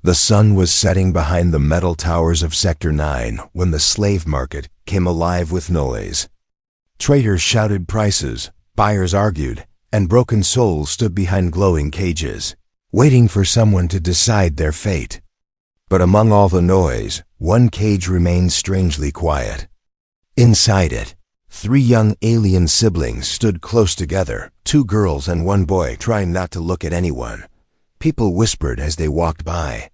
The sun was setting behind the metal towers of Sector 9 when the slave market came alive with noise. Traders shouted prices, buyers argued, and broken souls stood behind glowing cages, waiting for someone to decide their fate. But among all the noise, one cage remained strangely quiet. Inside it, 3 young alien siblings stood close together, 2 girls and 1 boy, trying not to look at anyone. People whispered as they walked by,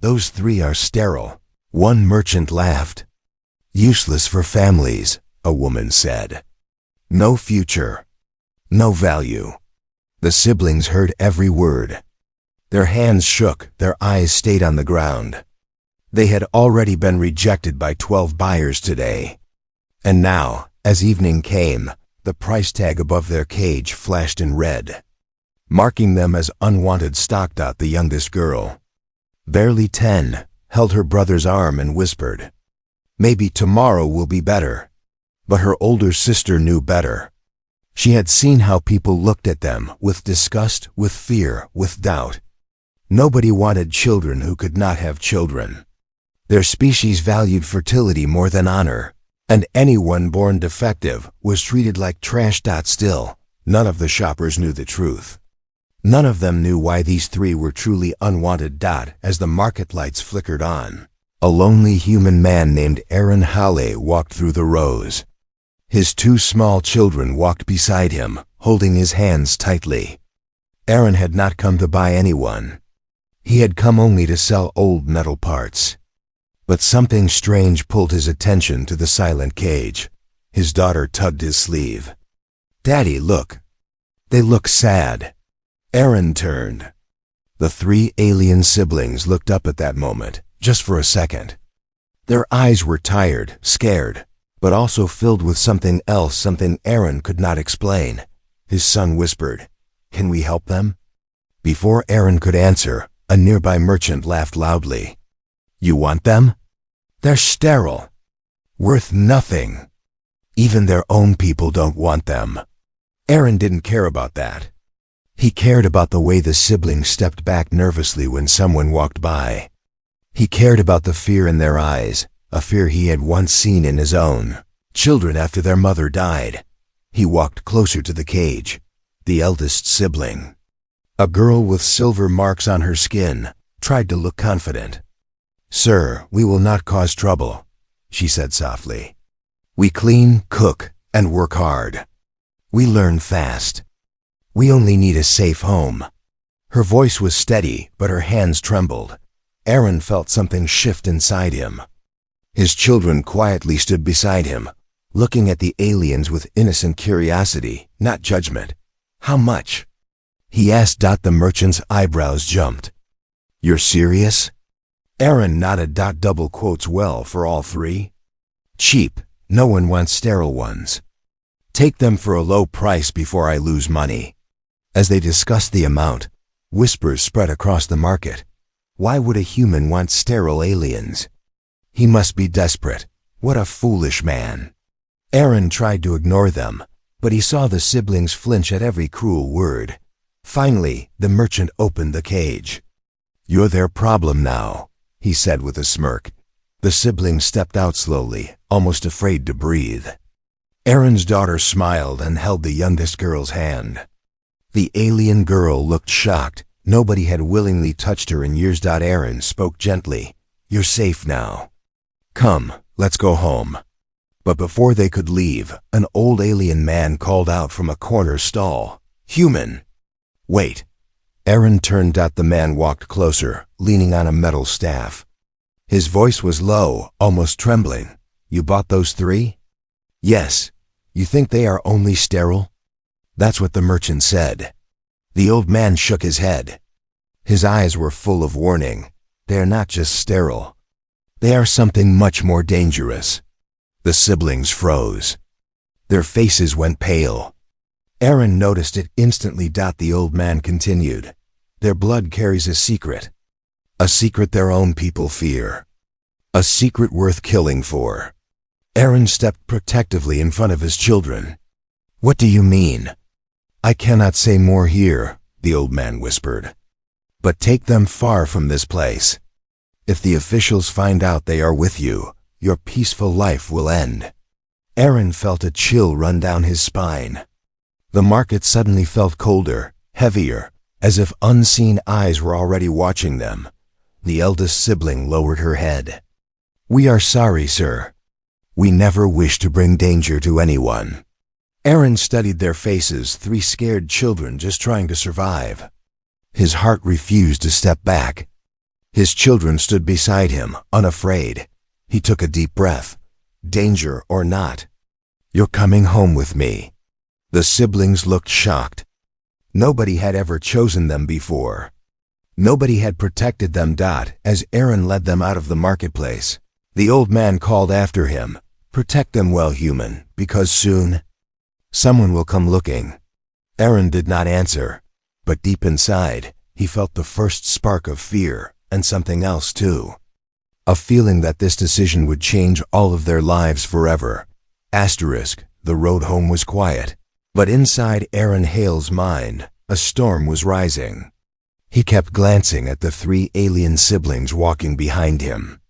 "Those 3 are sterile." One merchant laughed. "Useless for families," a woman said. "No future. No value." The siblings heard every word. Their hands shook, their eyes stayed on the ground. They had already been rejected by 12 buyers today. And now, as evening came, the price tag above their cage flashed in red. Marking them as unwanted, stalked out the youngest girl. Barely 10, held her brother's arm and whispered, "Maybe tomorrow will be better." But her older sister knew better. She had seen how people looked at them, with disgust, with fear, with doubt. Nobody wanted children who could not have children. Their species valued fertility more than honor, and anyone born defective was treated like trash. Still, none of the shoppers knew the truth. None of them knew why these 3 were truly unwanted. As the market lights flickered on, a lonely human man named Aaron Halley walked through the rows. His 2 small children walked beside him, holding his hands tightly. Aaron had not come to buy anyone. He had come only to sell old metal parts. But something strange pulled his attention to the silent cage. His daughter tugged his sleeve. "Daddy, look. They look sad." Aaron turned. The 3 alien siblings looked up at that moment, just for a second. Their eyes were tired, scared, but also filled with something else, something Aaron could not explain. His son whispered, "Can we help them?" Before Aaron could answer, a nearby merchant laughed loudly. "You want them? They're sterile. Worth nothing. Even their own people don't want them." Aaron didn't care about that. He cared about the way the siblings stepped back nervously when someone walked by. He cared about the fear in their eyes, a fear he had once seen in his own children after their mother died. He walked closer to the cage. The eldest sibling, a girl with silver marks on her skin, tried to look confident. "Sir, we will not cause trouble," she said softly. "We clean, cook, and work hard. We learn fast. We only need a safe home." Her voice was steady, but her hands trembled. Aaron felt something shift inside him. His children quietly stood beside him, looking at the aliens with innocent curiosity, not judgment. "How much?" he asked. The merchant's eyebrows jumped. "You're serious?" Aaron nodded. Double quotes well for all 3. "Cheap. No one wants sterile ones. Take them for a low price before I lose money." As they discussed the amount, whispers spread across the market. Why would a human want sterile aliens? He must be desperate. What a foolish man. Aaron tried to ignore them, but he saw the siblings flinch at every cruel word. Finally, the merchant opened the cage. "You're their problem now," he said with a smirk. The siblings stepped out slowly, almost afraid to breathe. Aaron's daughter smiled and held the youngest girl's hand. The alien girl looked shocked. Nobody had willingly touched her in years. Aaron spoke gently. "You're safe now. Come, let's go home." But before they could leave, an old alien man called out from a corner stall, "Human!" "Wait." Aaron turned. The man walked closer, leaning on a metal staff. His voice was low, almost trembling. "You bought those 3? "Yes. You think they are only sterile?" "That's what the merchant said." The old man shook his head. His eyes were full of warning. "They are not just sterile. They are something much more dangerous." The siblings froze. Their faces went pale. Aaron noticed it instantly. The old man continued, "Their blood carries a secret their own people fear, a secret worth killing for." Aaron stepped protectively in front of his children. "What do you mean?" "I cannot say more here," the old man whispered. "But take them far from this place. If the officials find out they are with you, your peaceful life will end. Aaron felt a chill run down his spine. The market suddenly felt colder, heavier, as if unseen eyes were already watching them. The eldest sibling lowered her head. "We are sorry, sir. We never wish to bring danger to anyone." Aaron studied their faces, three scared children just trying to survive. His heart refused to step back. His children stood beside him, unafraid. He took a deep breath. Danger or not, "You're coming home with me." The siblings looked shocked. Nobody had ever chosen them before. Nobody had protected them. As Aaron led them out of the marketplace, the old man called after him, "Protect them well, human, because soon someone will come looking." Aaron did not answer, but deep inside, he felt the first spark of fear, and something else too. A feeling that this decision would change all of their lives forever. The road home was quiet, but inside Aaron Hale's mind, a storm was rising. He kept glancing at the three alien siblings walking behind him.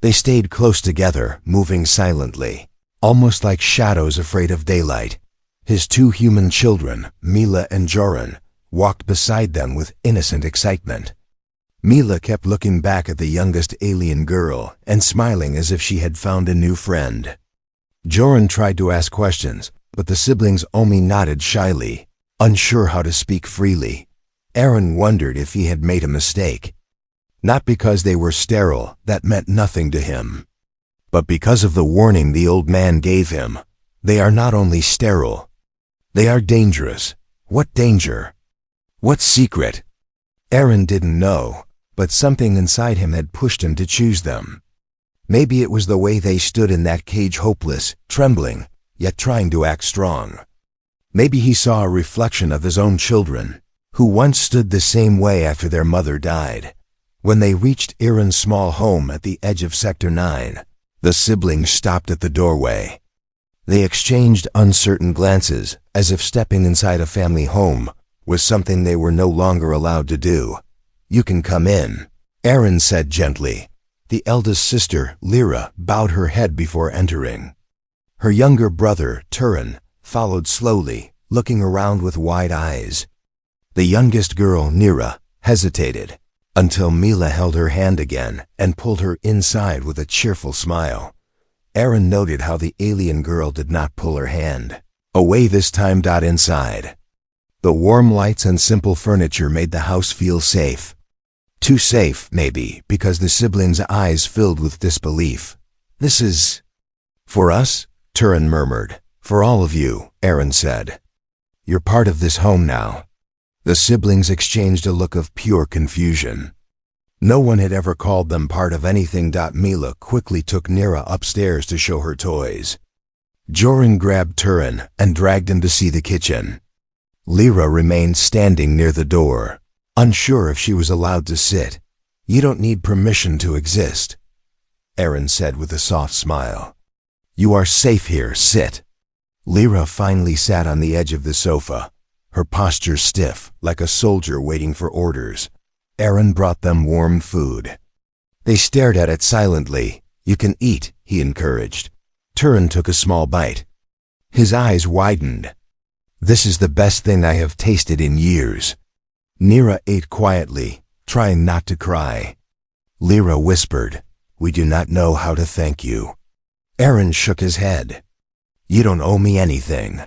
They stayed close together, moving silently, almost like shadows afraid of daylight. His two human children, Mila and Joran, walked beside them with innocent excitement. Mila kept looking back at the youngest alien girl and smiling as if she had found a new friend. Joran tried to ask questions, but the siblings only nodded shyly, unsure how to speak freely. Aaron wondered if he had made a mistake. Not because they were sterile, that meant nothing to him, but because of the warning the old man gave him. They are not only sterile, they are dangerous. What danger? What secret? Aaron didn't know, but something inside him had pushed him to choose them. Maybe it was the way they stood in that cage, hopeless, trembling, yet trying to act strong. Maybe he saw a reflection of his own children, who once stood the same way after their mother died. When they reached Aaron's small home at the edge of Sector 9, the siblings stopped at the doorway. They exchanged uncertain glances, as if stepping inside a family home was something they were no longer allowed to do. "You can come in," Aaron said gently. The eldest sister, Lyra, bowed her head before entering. Her younger brother, Turin, followed slowly, looking around with wide eyes. The youngest girl, Nira, hesitated, until Mila held her hand again and pulled her inside with a cheerful smile. Aaron noted how the alien girl did not pull her hand away this time. Inside, the warm lights and simple furniture made the house feel safe. Too safe, maybe, because the siblings' eyes filled with disbelief. "This is for us?" Turin murmured. "For all of you," Aaron said. "You're part of this home now." The siblings exchanged a look of pure confusion. No one had ever called them part of anything. Mila quickly took Nira upstairs to show her toys. Joran grabbed Turin and dragged him to see the kitchen. Lyra remained standing near the door, unsure if she was allowed to sit. "You don't need permission to exist," Aaron said with a soft smile. "You are safe here, sit." Lyra finally sat on the edge of the sofa, her posture stiff, like a soldier waiting for orders. Aaron brought them warm food. They stared at it silently. "You can eat," he encouraged. Turin took a small bite. His eyes widened. "This is the best thing I have tasted in years." Nira ate quietly, trying not to cry. Lyra whispered, "We do not know how to thank you." Aaron shook his head. "You don't owe me anything."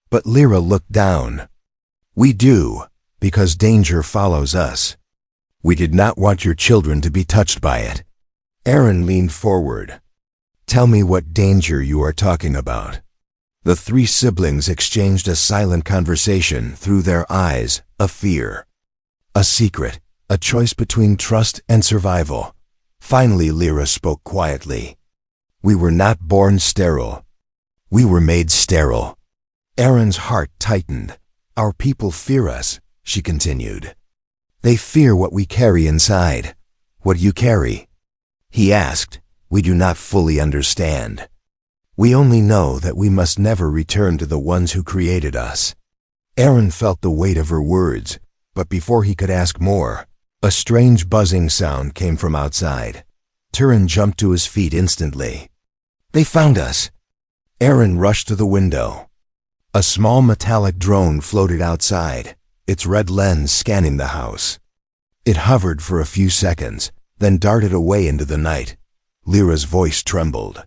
But Lyra looked down. "We do, because danger follows us. We did not want your children to be touched by it." Aaron leaned forward. "Tell me what danger you are talking about." The three siblings exchanged a silent conversation through their eyes, a fear, a secret, a choice between trust and survival. Finally, Lyra spoke quietly. "We were not born sterile. We were made sterile." Aaron's heart tightened. "Our people fear us," she continued. "They fear what we carry inside." "What do you carry?" he asked. "We do not fully understand. We only know that we must never return to the ones who created us." Aaron felt the weight of her words, but before he could ask more, A strange buzzing sound came from outside. Turin jumped to his feet instantly. They found us! Aaron rushed to the window. A small metallic drone floated outside, its red lens scanning the house. It hovered for a few seconds, then darted away into the night. Lyra's voice trembled.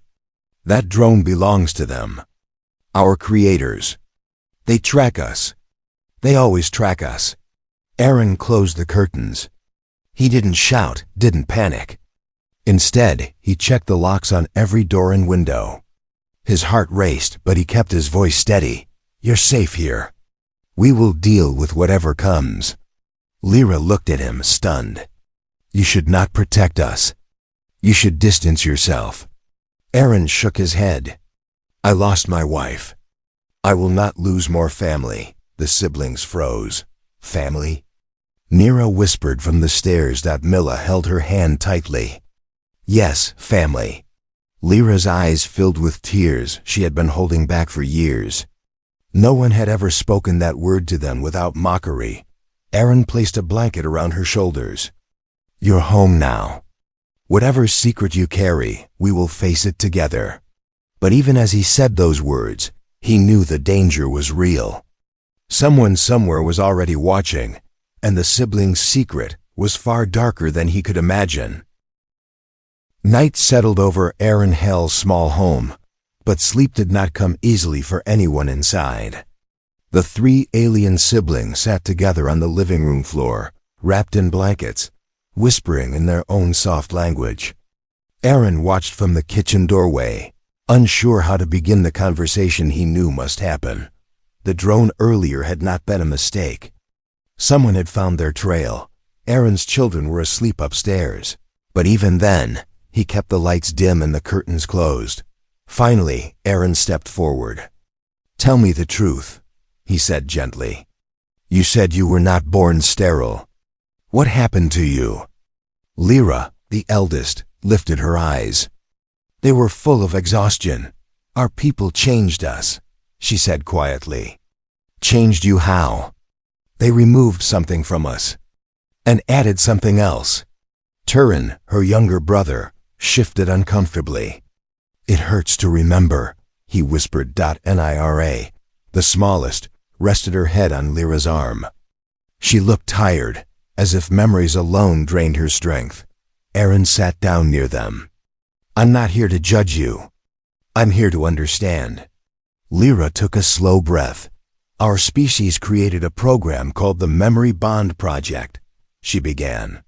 That drone belongs to them. Our creators. They track us. They always track us. Aaron closed the curtains. He didn't shout, didn't panic. Instead, he checked the locks on every door and window. His heart raced, but he kept his voice steady. You're safe here. We will deal with whatever comes. Lyra looked at him, stunned. You should not protect us. You should distance yourself. Aaron shook his head. I lost my wife. I will not lose more family. The siblings froze. Family? Nira whispered from the stairs that Milla held her hand tightly. Yes, family. Lyra's eyes filled with tears she had been holding back for years. No one had ever spoken that word to them without mockery. Aaron placed a blanket around her shoulders. You're home now. Whatever secret you carry, we will face it together. But even as he said those words, he knew the danger was real. Someone somewhere was already watching, and the siblings' secret was far darker than he could imagine. Night settled over Aaron Hell's small home, but sleep did not come easily for anyone inside. The three alien siblings sat together on the living room floor, wrapped in blankets, whispering in their own soft language. Aaron watched from the kitchen doorway, unsure how to begin the conversation he knew must happen. The drone earlier had not been a mistake. Someone had found their trail. Aaron's children were asleep upstairs. But even then, he kept the lights dim and the curtains closed. Finally, Aaron stepped forward. Tell me the truth, he said gently. You said you were not born sterile. What happened to you? Lyra, the eldest, lifted her eyes. They were full of exhaustion. Our people changed us, she said quietly. Changed you how? They removed something from us and added something else. Turin, her younger brother, shifted uncomfortably. It hurts to remember, he whispered. Nira, the smallest, rested her head on Lyra's arm. She looked tired, as if memories alone drained her strength. Aaron sat down near them. I'm not here to judge you. I'm here to understand. Lyra took a slow breath. Our species created a program called the Memory Bond Project, she began.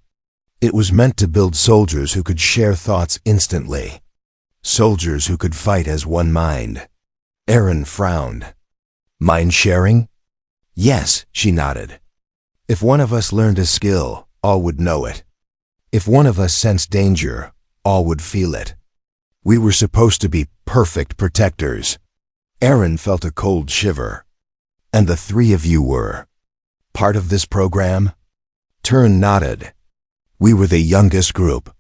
It was meant to build soldiers who could share thoughts instantly. Soldiers who could fight as one mind. Aaron frowned. Mind sharing? Yes, she nodded. If one of us learned a skill, all would know it. If one of us sensed danger, all would feel it. We were supposed to be perfect protectors. Aaron felt a cold shiver. And the three of you were part of this program? Turin nodded. We were the youngest group.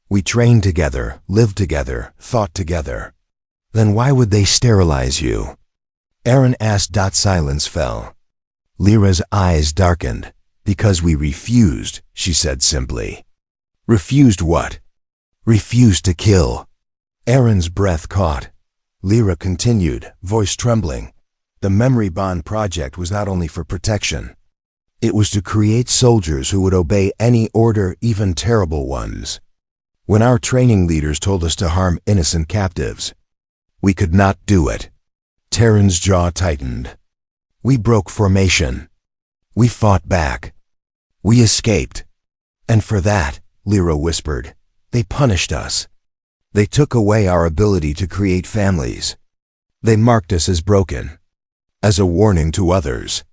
We trained together, lived together, thought together. Then why would they sterilize you? Aaron asked. Silence fell. Lyra's eyes darkened. Because we refused, she said simply. Refused what? Refused to kill. Aaron's breath caught. Lyra continued, voice trembling. The Memory Bond Project was not only for protection. It was to create soldiers who would obey any order, even terrible ones. When our training leaders told us to harm innocent captives, we could not do it. Terran's jaw tightened. We broke formation. We fought back. We escaped. And for that, Lyra whispered, they punished us. They took away our ability to create families. They marked us as broken, as a warning to others.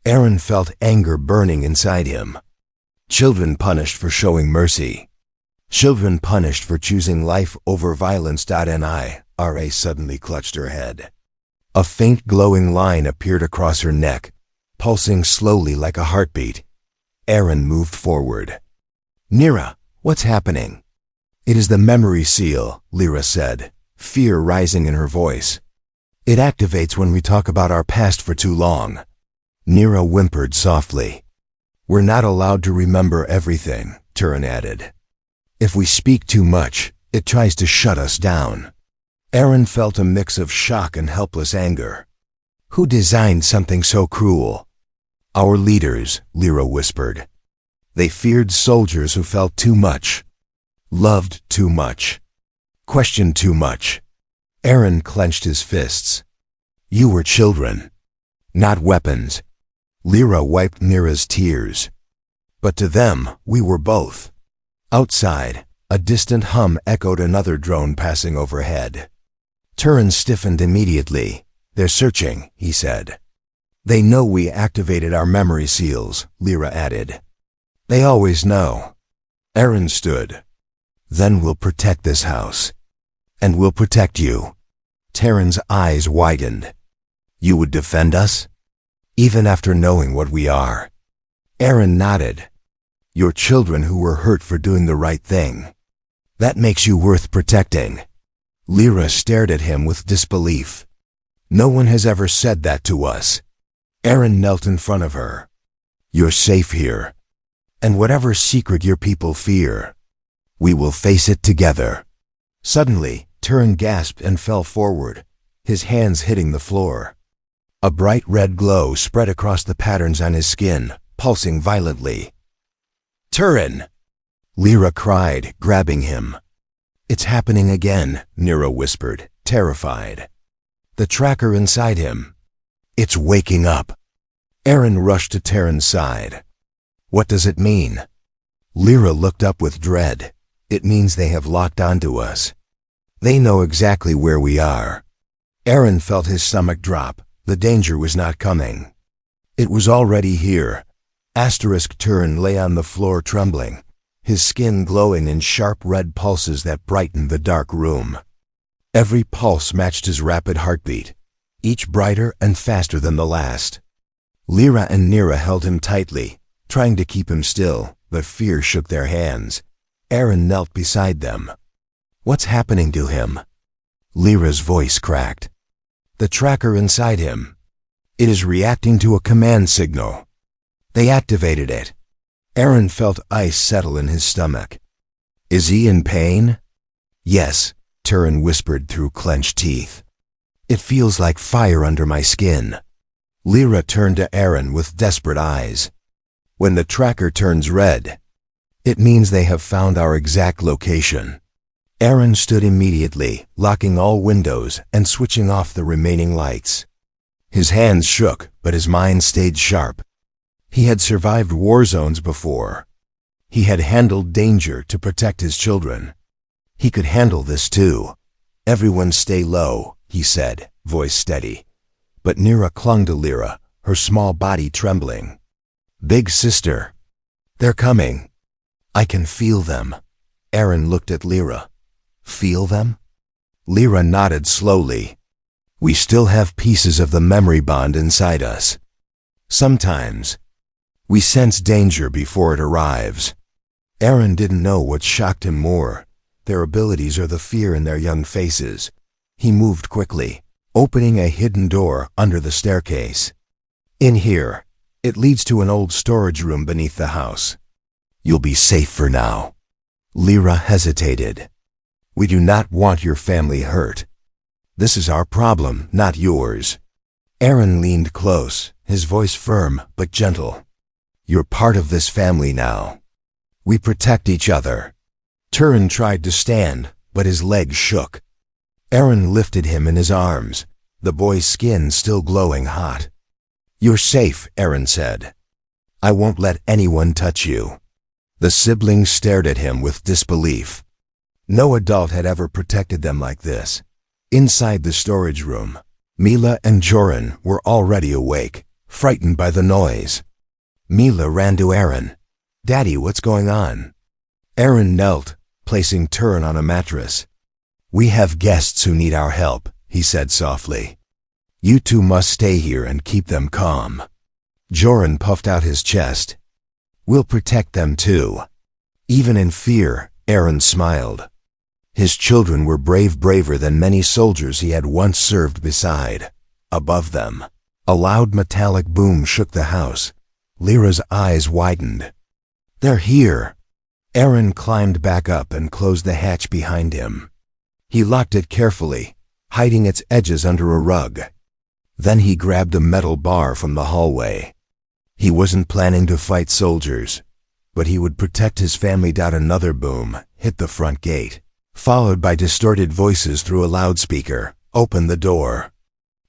Aaron felt anger burning inside him. Children punished for showing mercy. Children punished for choosing life over violence. Nira suddenly clutched her head. A faint glowing line appeared across her neck, pulsing slowly like a heartbeat. Aaron moved forward. Nira, what's happening? It is the memory seal, Lyra said, fear rising in her voice. It activates when we talk about our past for too long. Nira whimpered softly. We're not allowed to remember everything, Turin added. If we speak too much, it tries to shut us down. Aaron felt a mix of shock and helpless anger. Who designed something so cruel? Our leaders, Lyra whispered. They feared soldiers who felt too much, loved too much, questioned too much. Aaron clenched his fists. You were children, not weapons. Lyra wiped Mira's tears. But to them, we were both. Outside, a distant hum echoed, another drone passing overhead. Turin stiffened immediately. They're searching, he said. They know we activated our memory seals, Lyra added. They always know. Aaron stood. Then we'll protect this house. And we'll protect you. Turin's eyes widened. You would defend us? Even after knowing what we are? Aaron nodded. Your children who were hurt for doing the right thing. That makes you worth protecting. Lyra stared at him with disbelief. No one has ever said that to us. Aaron knelt in front of her. You're safe here. And whatever secret your people fear, we will face it together. Suddenly, Turin gasped and fell forward, his hands hitting the floor. A bright red glow spread across the patterns on his skin, pulsing violently. Turin! Lyra cried, grabbing him. It's happening again, Nira whispered, terrified. The tracker inside him. It's waking up. Aaron rushed to Turin's side. What does it mean? Lyra looked up with dread. It means they have locked onto us. They know exactly where we are. Aaron felt his stomach drop. The danger was not coming. It was already here. Turin lay on the floor trembling, his skin glowing in sharp red pulses that brightened the dark room. Every pulse matched his rapid heartbeat, each brighter and faster than the last. Lyra and Nira held him tightly, trying to keep him still, but fear shook their hands. Aaron knelt beside them. What's happening to him? Lyra's voice cracked. The tracker inside him. It is reacting to a command signal. They activated it. Aaron felt ice settle in his stomach. Is he in pain? Yes, Turin whispered through clenched teeth. It feels like fire under my skin. Lyra turned to Aaron with desperate eyes. When the tracker turns red, it means they have found our exact location. Aaron stood immediately, locking all windows and switching off the remaining lights. His hands shook, but his mind stayed sharp. He had survived war zones before. He had handled danger to protect his children. He could handle this too. Everyone stay low, he said, voice steady. But Nira clung to Lyra, her small body trembling. Big sister. They're coming. I can feel them. Aaron looked at Lyra. Feel them? Lyra nodded slowly. We still have pieces of the memory bond inside us. Sometimes, we sense danger before it arrives. Aaron didn't know what shocked him more, their abilities or the fear in their young faces. He moved quickly, opening a hidden door under the staircase. In here, it leads to an old storage room beneath the house. You'll be safe for now. Lyra hesitated. We do not want your family hurt. This is our problem, not yours. Aaron leaned close, his voice firm but gentle. You're part of this family now. We protect each other. Turin tried to stand, but his legs shook. Aaron lifted him in his arms, the boy's skin still glowing hot. You're safe, Aaron said. I won't let anyone touch you. The siblings stared at him with disbelief. No adult had ever protected them like this. Inside the storage room, Mila and Joran were already awake, frightened by the noise. Mila ran to Aaron. Daddy, what's going on? Aaron knelt, placing Turin on a mattress. We have guests who need our help, he said softly. You two must stay here and keep them calm. Joran puffed out his chest. We'll protect them too. Even in fear, Aaron smiled. His children were braver than many soldiers he had once served beside. Above them, a loud metallic boom shook the house. Lyra's eyes widened. They're here. Aaron climbed back up and closed the hatch behind him. He locked it carefully, hiding its edges under a rug. Then he grabbed a metal bar from the hallway. He wasn't planning to fight soldiers, but he would protect his family. Another boom hit the front gate, followed by distorted voices through a loudspeaker. Open the door.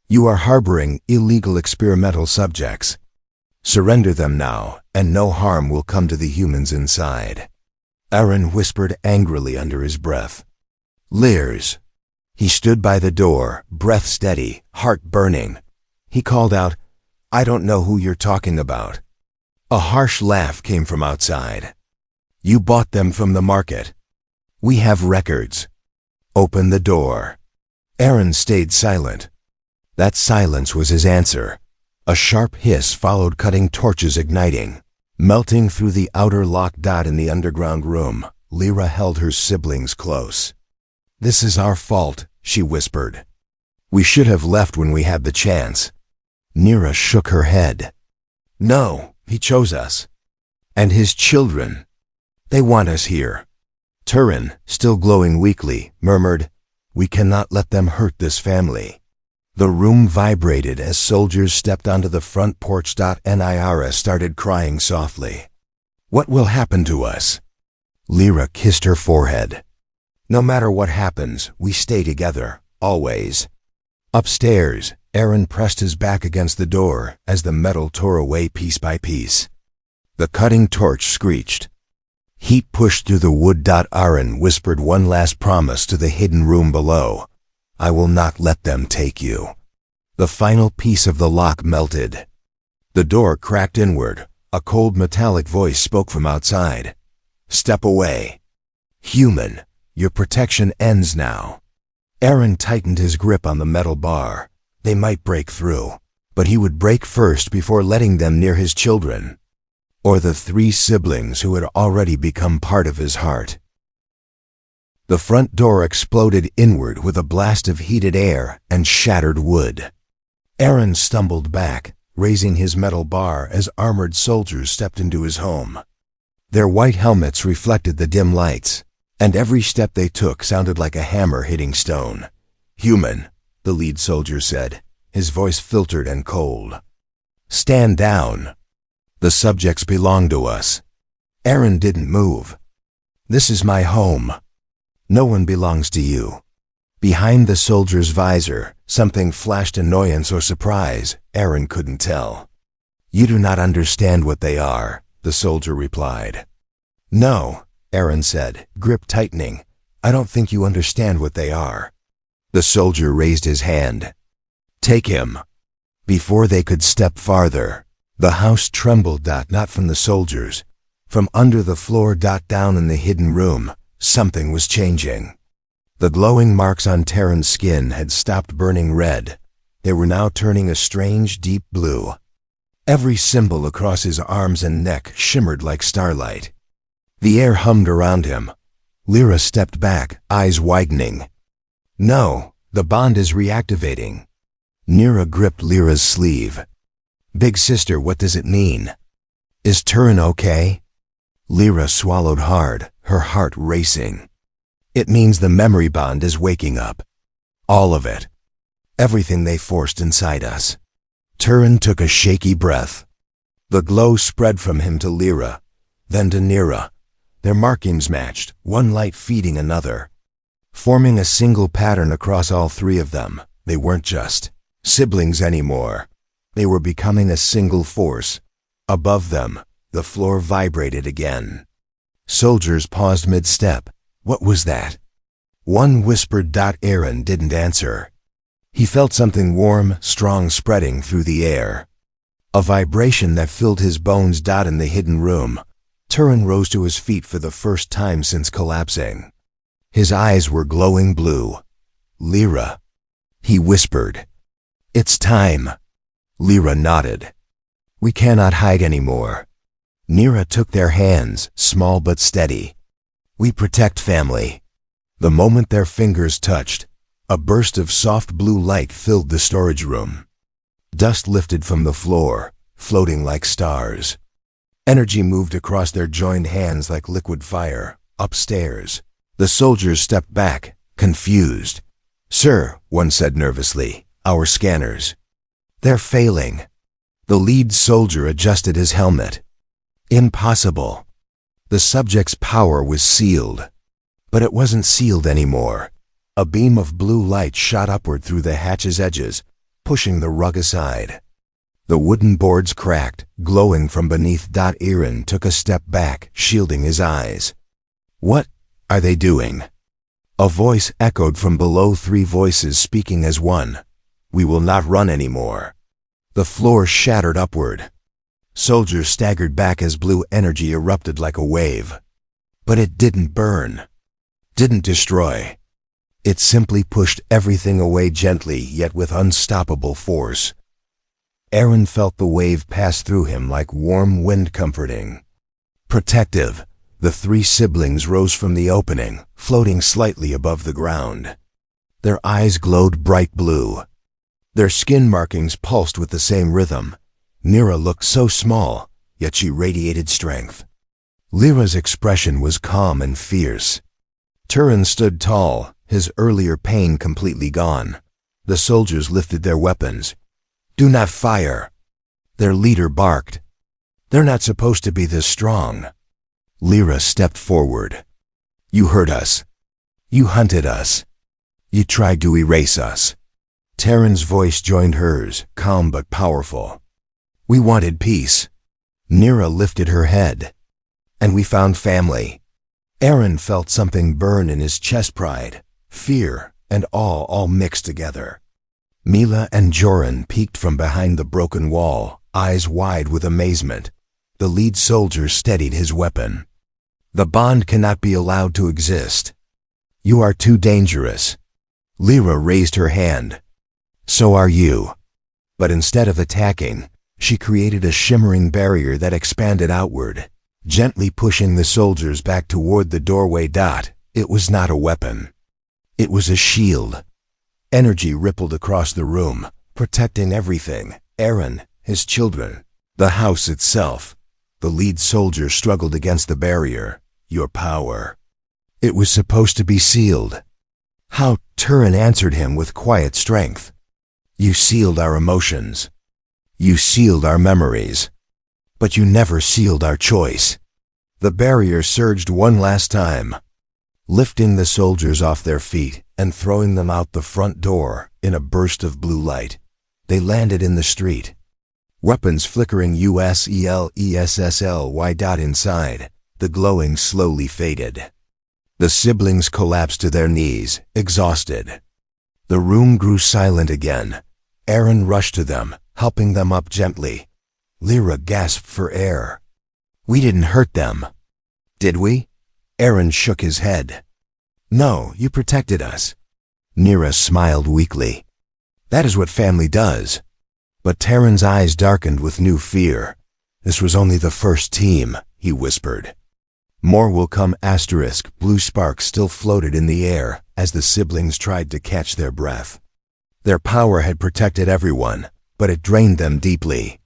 You are harboring illegal experimental subjects. Surrender them now, and no harm will come to the humans inside. Aaron whispered angrily under his breath. Liars. He stood by the door, breath steady, heart burning. He called out, I don't know who you're talking about. A harsh laugh came from outside. You bought them from the market. We have records. Open the door. Aaron stayed silent. That silence was his answer. A sharp hiss followed, cutting torches igniting. Melting through the outer lock. In the underground room, Lyra held her siblings close. This is our fault, she whispered. We should have left when we had the chance. Nira shook her head. No, he chose us. And his children. They want us here. Turin, still glowing weakly, murmured, We cannot let them hurt this family. The room vibrated as soldiers stepped onto the front porch. Nira started crying softly. What will happen to us? Lyra kissed her forehead. No matter what happens, we stay together, always. Upstairs, Aaron pressed his back against the door as the metal tore away piece by piece. The cutting torch screeched. Heat pushed through the wood. Aaron whispered one last promise to the hidden room below. I will not let them take you. The final piece of the lock melted. The door cracked inward. A cold metallic voice spoke from outside. Step away. Human, your protection ends now. Aaron tightened his grip on the metal bar. They might break through, but he would break first before letting them near his children, or the 3 siblings who had already become part of his heart. The front door exploded inward with a blast of heated air and shattered wood. Aaron stumbled back, raising his metal bar as armored soldiers stepped into his home. Their white helmets reflected the dim lights, and every step they took sounded like a hammer hitting stone. Human, the lead soldier said, his voice filtered and cold. Stand down. The subjects belong to us. Aaron didn't move. This is my home. No one belongs to you. Behind the soldier's visor, something flashed annoyance or surprise. Aaron couldn't tell. You do not understand what they are, the soldier replied. No, Aaron said, grip tightening. I don't think you understand what they are. The soldier raised his hand. Take him. Before they could step farther, the house trembled. Not from the soldiers. From under the floor. Down in the hidden room, something was changing. The glowing marks on Terran's skin had stopped burning red. They were now turning a strange, deep blue. Every symbol across his arms and neck shimmered like starlight. The air hummed around him. Lyra stepped back, eyes widening. No, the bond is reactivating. Nira gripped Lyra's sleeve. Big sister, what does it mean? Is Turin okay? Lyra swallowed hard, her heart racing. It means the memory bond is waking up. All of it. Everything they forced inside us. Turin took a shaky breath. The glow spread from him to Lyra, then to Nira. Their markings matched, one light feeding another. Forming a single pattern across all 3 of them. They weren't just siblings anymore. They were becoming a single force. Above them, the floor vibrated again. Soldiers paused mid-step. What was that? One whispered. Aaron didn't answer. He felt something warm, strong spreading through the air. A vibration that filled his bones. In the hidden room, Turin rose to his feet for the first time since collapsing. His eyes were glowing blue. Lyra, he whispered. It's time. Lyra nodded. We cannot hide anymore. Nira took their hands, small but steady. We protect family. The moment their fingers touched, a burst of soft blue light filled the storage room. Dust lifted from the floor, floating like stars. Energy moved across their joined hands like liquid fire. Upstairs, the soldiers stepped back, confused. "Sir," one said nervously, "our scanners. They're failing." The lead soldier adjusted his helmet. Impossible. The subject's power was sealed. But it wasn't sealed anymore. A beam of blue light shot upward through the hatch's edges, pushing the rug aside. The wooden boards cracked, glowing from beneath. Aaron took a step back, shielding his eyes. "What are they doing?" A voice echoed from below, 3 voices speaking as one. "We will not run anymore." The floor shattered upward. Soldiers staggered back as blue energy erupted like a wave. But it didn't burn, didn't destroy. It simply pushed everything away gently, yet with unstoppable force. Aaron felt the wave pass through him like warm wind, comforting. Protective, the 3 siblings rose from the opening, floating slightly above the ground. Their eyes glowed bright blue. Their skin markings pulsed with the same rhythm. Nira looked so small, yet she radiated strength. Lyra's expression was calm and fierce. Turin stood tall, his earlier pain completely gone. The soldiers lifted their weapons. "Do not fire!" Their leader barked. "They're not supposed to be this strong." Lyra stepped forward. "You hurt us. You hunted us. You tried to erase us." Terran's voice joined hers, calm but powerful. "We wanted peace." Nira lifted her head. "And we found family." Aaron felt something burn in his chest, pride, fear, and awe all mixed together. Mila and Joran peeked from behind the broken wall, eyes wide with amazement. The lead soldier steadied his weapon. "The bond cannot be allowed to exist. You are too dangerous." Lyra raised her hand. "So are you." But instead of attacking, she created a shimmering barrier that expanded outward, gently pushing the soldiers back toward the doorway. It was not a weapon. It was a shield. Energy rippled across the room, protecting everything: Aaron, his children, the house itself. The lead soldier struggled against the barrier. "Your power. It was supposed to be sealed." How Turin answered him with quiet strength. "You sealed our emotions. You sealed our memories. But you never sealed our choice." The barrier surged one last time, lifting the soldiers off their feet and throwing them out the front door in a burst of blue light. They landed in the street, weapons flickering USELESSLY. Inside, the glowing slowly faded. The siblings collapsed to their knees, exhausted. The room grew silent again. Aaron rushed to them, helping them up gently. Lyra gasped for air. "We didn't hurt them, did we?" Aaron shook his head. "No, you protected us." Nira smiled weakly. "That is what family does." But Terran's eyes darkened with new fear. "This was only the first team," he whispered. "More will come." Blue sparks still floated in the air as the siblings tried to catch their breath. Their power had protected everyone, but it drained them deeply.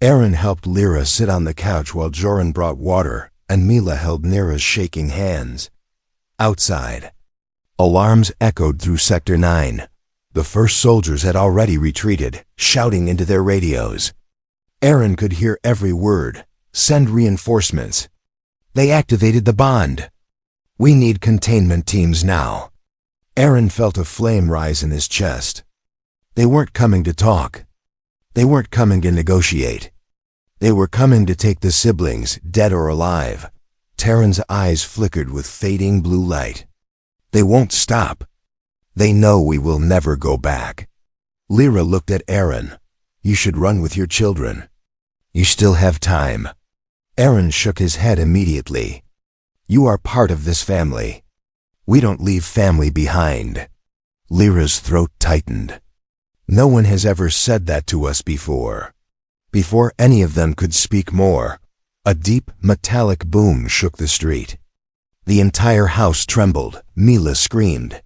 Aaron helped Lyra sit on the couch while Joran brought water, and Mila held Nira's shaking hands. Outside, alarms echoed through Sector 9. The first soldiers had already retreated, shouting into their radios. Aaron could hear every word. "Send reinforcements. They activated the bond. We need containment teams now." Aaron felt a flame rise in his chest. They weren't coming to talk. They weren't coming to negotiate. They were coming to take the siblings, dead or alive. Terran's eyes flickered with fading blue light. "They won't stop. They know we will never go back." Lyra looked at Aaron. "You should run with your children. You still have time." Aaron shook his head immediately. "You are part of this family. We don't leave family behind." Lyra's throat tightened. "No one has ever said that to us before." Before any of them could speak more, a deep, metallic boom shook the street. The entire house trembled. Mila screamed.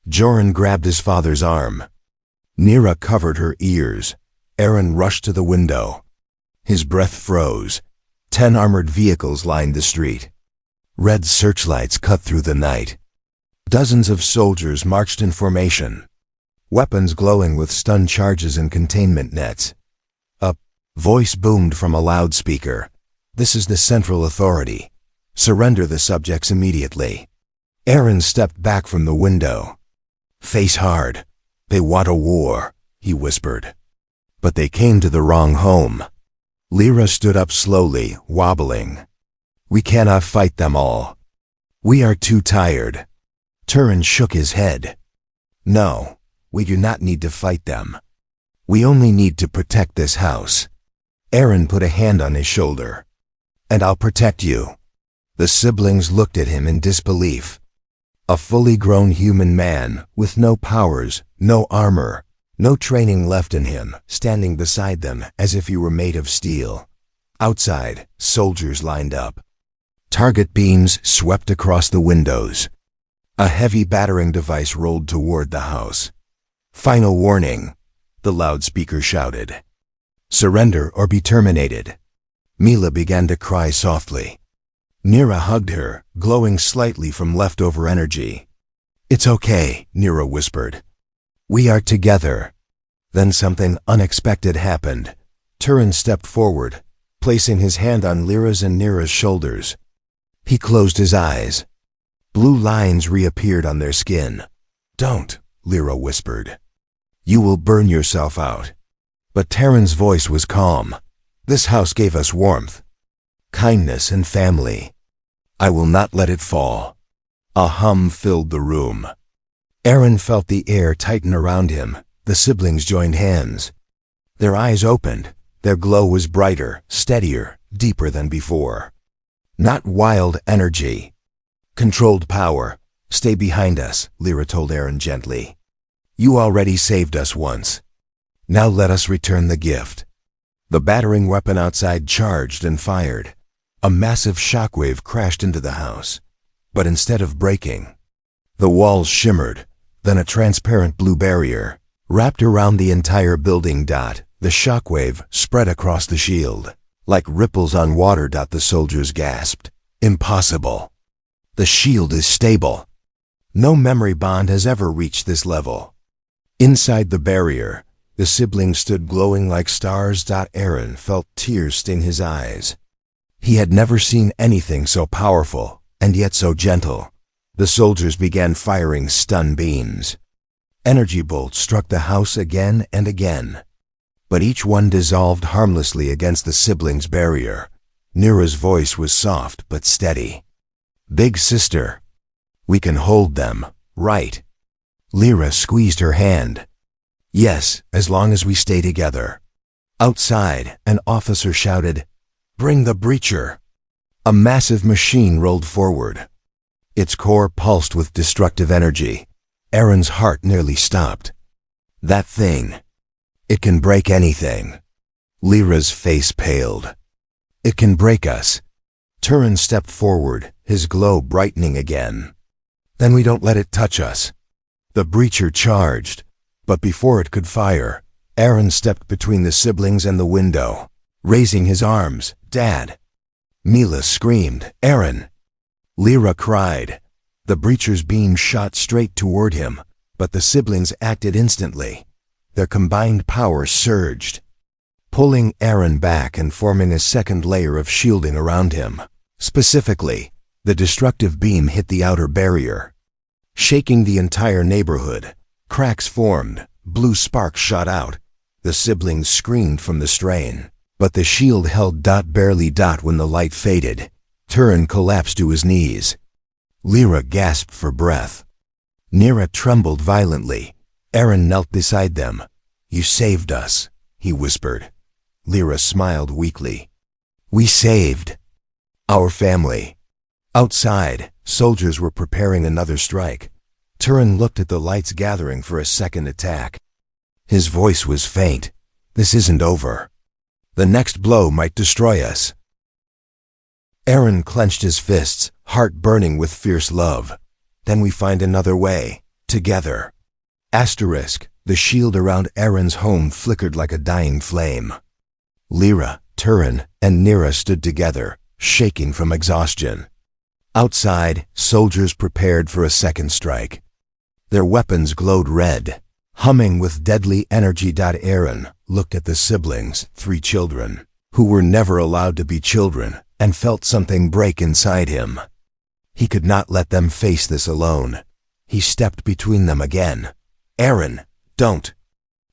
Joran grabbed his father's arm. Nira covered her ears. Aaron rushed to the window. His breath froze. 10 armored vehicles lined the street. Red searchlights cut through the night. Dozens of soldiers marched in formation, weapons glowing with stun charges and containment nets. A voice boomed from a loudspeaker. "This is the Central Authority. Surrender the subjects immediately." Aaron stepped back from the window. "Face hard. They want a war," he whispered. But they came to the wrong home. Lyra stood up slowly, wobbling. "We cannot fight them all. We are too tired." Turin shook his head. "No, we do not need to fight them. We only need to protect this house." Aaron put a hand on his shoulder. "And I'll protect you." The siblings looked at him in disbelief. A fully grown human man, with no powers, no armor, no training left in him, standing beside them as if he were made of steel. Outside, soldiers lined up. Target beams swept across the windows. A heavy battering device rolled toward the house. "Final warning," the loudspeaker shouted. "Surrender or be terminated." Mila began to cry softly. Nira hugged her, glowing slightly from leftover energy. "It's okay," Nira whispered. "We are together." Then something unexpected happened. Turin stepped forward, placing his hand on Lyra's and Nira's shoulders. He closed his eyes. Blue lines reappeared on their skin. "Don't," Lyra whispered. "You will burn yourself out." But Turin's voice was calm. "This house gave us warmth, kindness, and family. I will not let it fall." A hum filled the room. Aaron felt the air tighten around him. The siblings joined hands. Their eyes opened. Their glow was brighter, steadier, deeper than before. Not wild energy. Controlled power. "Stay behind us," Lyra told Aaron gently. "You already saved us once. Now let us return the gift." The battering weapon outside charged and fired. A massive shockwave crashed into the house. But instead of breaking, the walls shimmered, then a transparent blue barrier wrapped around the entire building. The shockwave spread across the shield. Like ripples on water. The soldiers gasped. "Impossible. The shield is stable. No memory bond has ever reached this level." Inside the barrier, the siblings stood glowing like stars. Aaron felt tears sting his eyes. He had never seen anything so powerful, and yet so gentle. The soldiers began firing stun beams. Energy bolts struck the house again and again. But each one dissolved harmlessly against the siblings' barrier. Nira's voice was soft but steady. "Big sister, we can hold them, right?" Lyra squeezed her hand. "Yes, as long as we stay together." Outside, an officer shouted, "Bring the breacher." A massive machine rolled forward. Its core pulsed with destructive energy. Aaron's heart nearly stopped. "That thing, it can break anything." Lyra's face paled. "It can break us." Turin stepped forward, his glow brightening again. "Then we don't let it touch us." The breacher charged, but before it could fire, Aaron stepped between the siblings and the window, raising his arms. "Dad!" Mila screamed, "Aaron!" Lyra cried. The breacher's beam shot straight toward him, but the siblings acted instantly. Their combined power surged, pulling Aaron back and forming a second layer of shielding around him. Specifically, the destructive beam hit the outer barrier, shaking the entire neighborhood. Cracks formed, blue sparks shot out. The siblings screamed from the strain, but the shield held. Barely. When the light faded, Turin collapsed to his knees. Lyra gasped for breath. Nira trembled violently. Aaron knelt beside them. "You saved us," he whispered. Lyra smiled weakly. "We saved our family." Outside, soldiers were preparing another strike. Turin looked at the lights gathering for a second attack. His voice was faint. "This isn't over. The next blow might destroy us." Aaron clenched his fists, heart burning with fierce love. "Then we find another way, together." The shield around Aaron's home flickered like a dying flame. "Lyra, Turin and Nira stood together, shaking from exhaustion. Outside, soldiers prepared for a second strike. Their weapons glowed red, humming with deadly energy. Aaron looked at the siblings, 3 children, who were never allowed to be children, and felt something break inside him. He could not let them face this alone. He stepped between them again. "Aaron, don't!"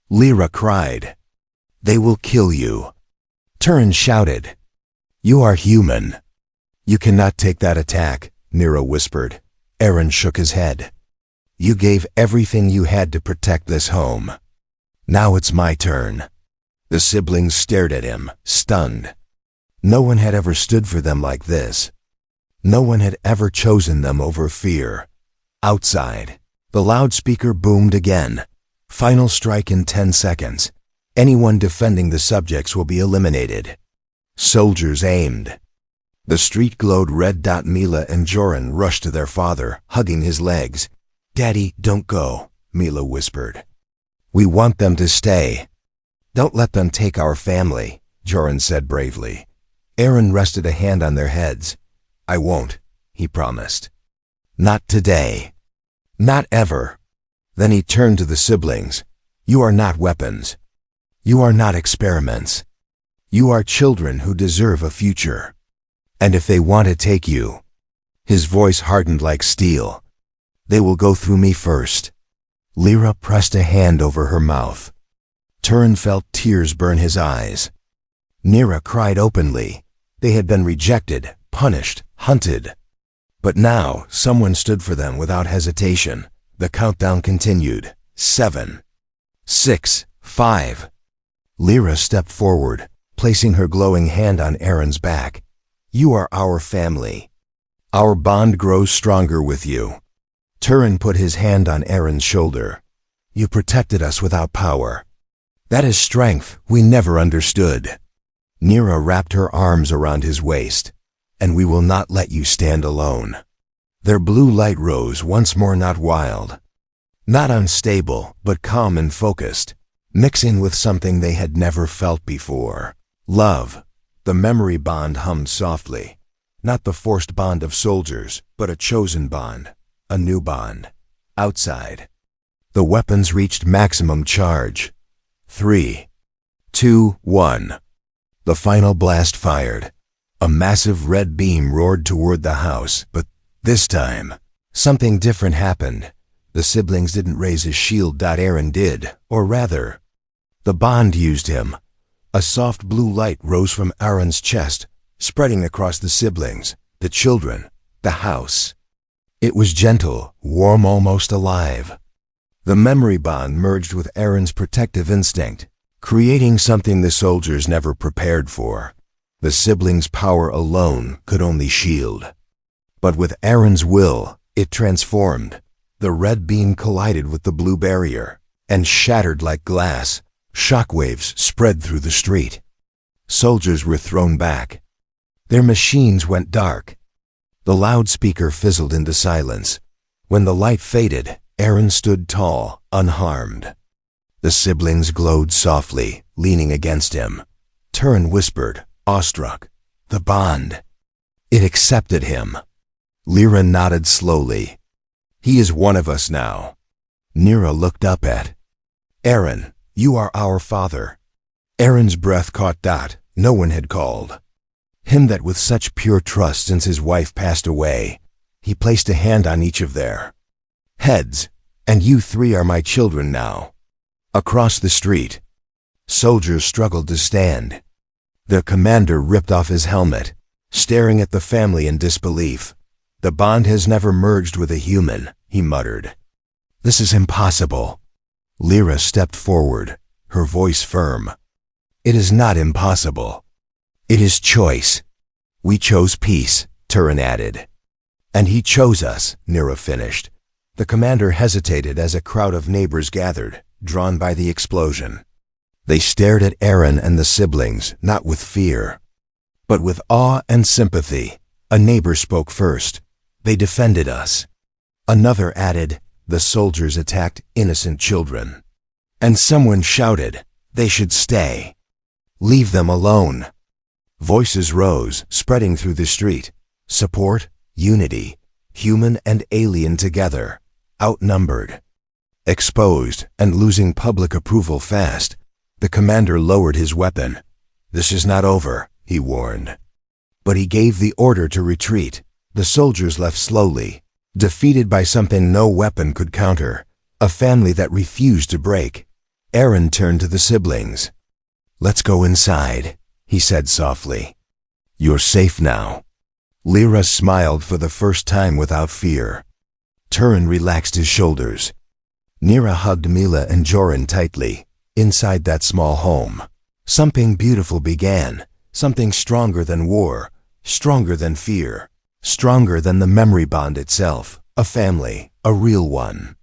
Lyra cried. "They will kill you." Turin shouted. "You are human. You cannot take that attack," Nira whispered. Aaron shook his head. "You gave everything you had to protect this home. Now it's my turn." The siblings stared at him, stunned. No one had ever stood for them like this. No one had ever chosen them over fear. Outside, the loudspeaker boomed again. "Final strike in 10 seconds. Anyone defending the subjects will be eliminated." Soldiers aimed. The street glowed red. Mila and Joran rushed to their father, hugging his legs. "Daddy, don't go," Mila whispered. "We want them to stay." "Don't let them take our family," Joran said bravely. Aaron rested a hand on their heads. "I won't," he promised. "Not today. Not ever." Then he turned to the siblings. "You are not weapons. You are not experiments. You are children who deserve a future. And if they want to take you," his voice hardened like steel, "they will go through me first." Lyra pressed a hand over her mouth. Turin felt tears burn his eyes. Nira cried openly. They had been rejected, punished, hunted. But now someone stood for them without hesitation. The countdown continued. 7, 6, 5. Lyra stepped forward, placing her glowing hand on Aaron's back. "You are our family. Our bond grows stronger with you." Turin put his hand on Aaron's shoulder. "You protected us without power. That is strength we never understood." Nira wrapped her arms around his waist. "And we will not let you stand alone." Their blue light rose once more, not wild, not unstable, but calm and focused, mixing with something they had never felt before. Love. The memory bond hummed softly. Not the forced bond of soldiers, but a chosen bond, a new bond. Outside, the weapons reached maximum charge. 3, 2, 1. The final blast fired. A massive red beam roared toward the house, but this time, something different happened. The siblings didn't raise his shield. Aaron did, or rather, the bond used him. A soft blue light rose from Aaron's chest, spreading across the siblings, the children, the house. It was gentle, warm, almost alive. The memory bond merged with Aaron's protective instinct, creating something the soldiers never prepared for. The siblings' power alone could only shield. But with Aaron's will, it transformed. The red beam collided with the blue barrier and shattered like glass. Shockwaves spread through the street. Soldiers were thrown back. Their machines went dark. The loudspeaker fizzled into silence. When the light faded, Aaron stood tall, unharmed. The siblings glowed softly, leaning against him. Turin whispered, awestruck, "The bond. It accepted him." Lyra nodded slowly. "He is one of us now." Nira looked up at Aaron. "You are our father." Aaron's breath caught Dot. No one had called him that with such pure trust since his wife passed away. He placed a hand on each of their heads. "And you 3 are my children now." Across the street, soldiers struggled to stand. The commander ripped off his helmet, staring at the family in disbelief. "The bond has never merged with a human," he muttered. "This is impossible." Lyra stepped forward, her voice firm. "It is not impossible. It is choice. We chose peace," Turin added. "And he chose us," Nira finished. The commander hesitated as a crowd of neighbors gathered, drawn by the explosion. They stared at Aaron and the siblings, not with fear, but with awe and sympathy. A neighbor spoke first. "They defended us." Another added, "The soldiers attacked innocent children." And someone shouted, "They should stay. Leave them alone." Voices rose, spreading through the street. Support, unity, human and alien together, outnumbered. Exposed and losing public approval fast, the commander lowered his weapon. "This is not over," he warned. But he gave the order to retreat. The soldiers left slowly, defeated by something no weapon could counter, a family that refused to break. Aaron turned to the siblings. "Let's go inside," he said softly. "You're safe now." Lyra smiled for the first time without fear. Turin relaxed his shoulders. Nira hugged Mila and Joran tightly. Inside that small home, something beautiful began, something stronger than war, stronger than fear, stronger than the memory bond itself, a family, a real one.